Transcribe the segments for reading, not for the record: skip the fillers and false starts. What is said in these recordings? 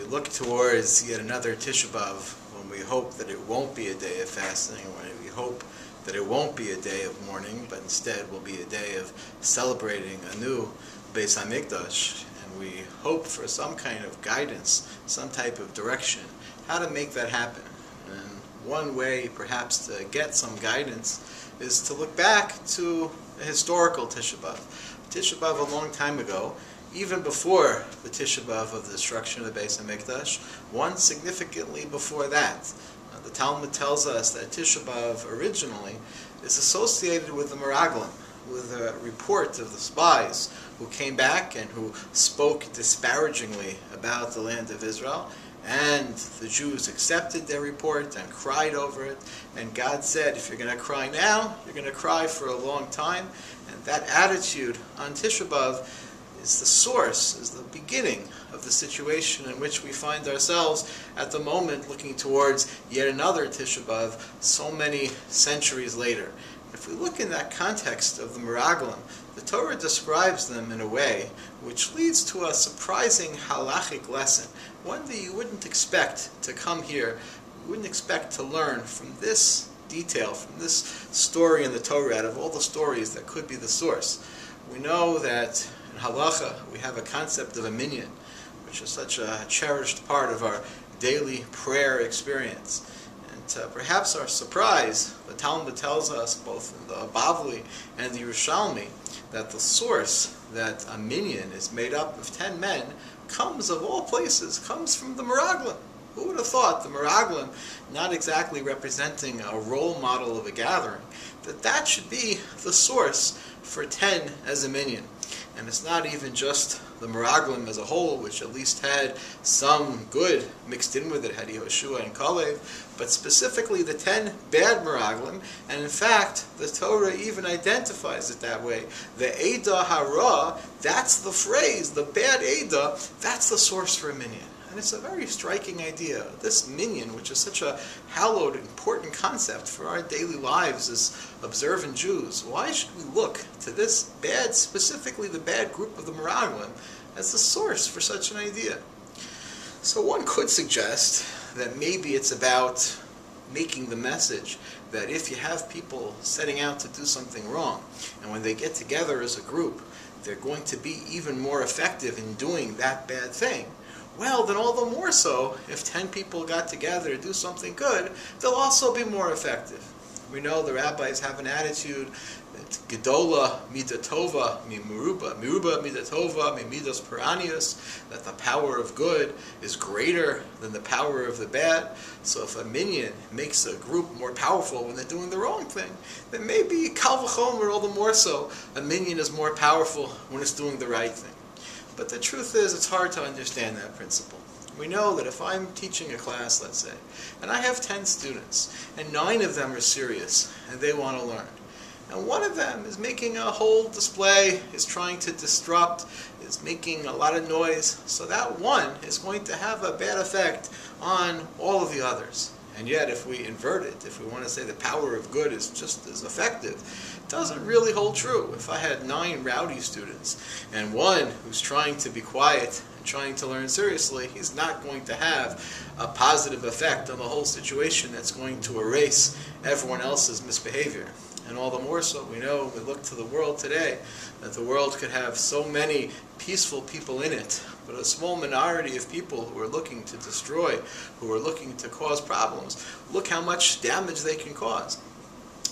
look towards yet another Tisha B'Av, when we hope that it won't be a day of fasting, when we hope that it won't be a day of mourning, but instead will be a day of celebrating a new Beis HaMikdash, and we hope for some kind of guidance, some type of direction, how to make that happen. And one way perhaps to get some guidance is to look back to a historical Tisha B'Av. Tisha B'Av a long time ago, even before the Tisha B'Av of the destruction of the Beis HaMikdash, one significantly before that. The Talmud tells us that Tisha B'Av originally is associated with the Meraglim, with a report of the spies who came back and who spoke disparagingly about the land of Israel, and the Jews accepted their report and cried over it, and God said, if you're going to cry now, you're going to cry for a long time. And that attitude on Tisha B'Av is the source, is the beginning of the situation in which we find ourselves at the moment, looking towards yet another Tisha B'Av so many centuries later. If we look in that context of the Meraglim, the Torah describes them in a way which leads to a surprising halachic lesson, one that you wouldn't expect to come here, you wouldn't expect to learn from this detail, from this story in the Torah, out of all the stories that could be the source. We know that in halacha we have a concept of a minyan, which is such a cherished part of our daily prayer experience. And perhaps our surprise, the Talmud tells us, both in the Bavli and the Yerushalmi, that the source that a minyan is made up of 10 men comes, of all places, comes from the Meraglim. Who would have thought the Meraglim, not exactly representing a role model of a gathering, that should be the source for 10 as a minyan? And it's not even just the Meraglim as a whole, which at least had some good mixed in with it, had Yehoshua and Kalev, but specifically the 10 bad Meraglim, and in fact, the Torah even identifies it that way. The Eidah Hara, that's the phrase, the bad Eidah, that's the source for a minyan. And it's a very striking idea. This minyan, which is such a hallowed, important concept for our daily lives as observant Jews, why should we look to this bad, specifically the bad group of the Meraglim, as the source for such an idea? So one could suggest that maybe it's about making the message that if you have people setting out to do something wrong, and when they get together as a group, they're going to be even more effective in doing that bad thing, well, then all the more so, if 10 people got together to do something good, they'll also be more effective. We know the rabbis have an attitude that Gedola midatova mimuruba, miruba midatova mimidas peranius, that the power of good is greater than the power of the bad. So if a minyan makes a group more powerful when they're doing the wrong thing, then maybe kal v'chomer, all the more so, a minyan is more powerful when it's doing the right thing. But the truth is, it's hard to understand that principle. We know that if I'm teaching a class, let's say, and I have 10 students, and 9 of them are serious, and they want to learn, and one of them is making a whole display, is trying to disrupt, is making a lot of noise, so that one is going to have a bad effect on all of the others. And yet, if we invert it, if we want to say the power of good is just as effective, it doesn't really hold true. If I had 9 rowdy students and one who's trying to be quiet and trying to learn seriously, he's not going to have a positive effect on the whole situation that's going to erase everyone else's misbehavior. And all the more so, we know when we look to the world today, that the world could have so many peaceful people in it, but a small minority of people who are looking to destroy, who are looking to cause problems. Look how much damage they can cause.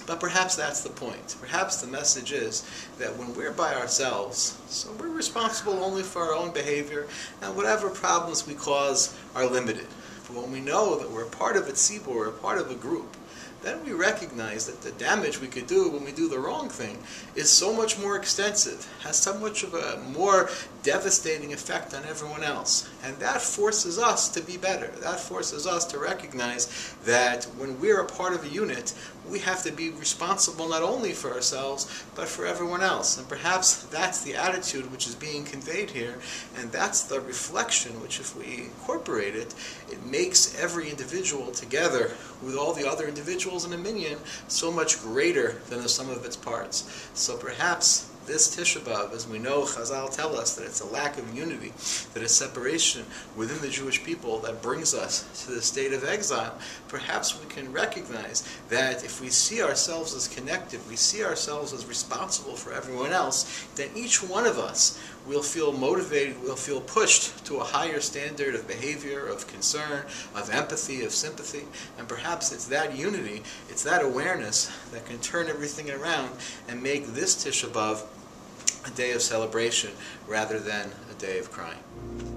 But perhaps that's the point. Perhaps the message is that when we're by ourselves, so we're responsible only for our own behavior, and whatever problems we cause are limited. But when we know that we're part of a tzibur, we're part of a group, then we recognize that the damage we could do when we do the wrong thing is so much more extensive, has so much of a more devastating effect on everyone else. And that forces us to be better. That forces us to recognize that when we're a part of a unit, we have to be responsible not only for ourselves, but for everyone else. And perhaps that's the attitude which is being conveyed here, and that's the reflection which, if we incorporate it, it makes every individual together with all the other individuals in a minyan so much greater than the sum of its parts. So perhaps this Tisha B'Av, as we know, Chazal tell us that it's a lack of unity, that it's separation within the Jewish people that brings us to the state of exile. Perhaps we can recognize that if we see ourselves as connected, we see ourselves as responsible for everyone else, then each one of us will feel motivated, will feel pushed to a higher standard of behavior, of concern, of empathy, of sympathy. And perhaps it's that unity, it's that awareness that can turn everything around and make this Tisha B'Av a day of celebration rather than a day of crying.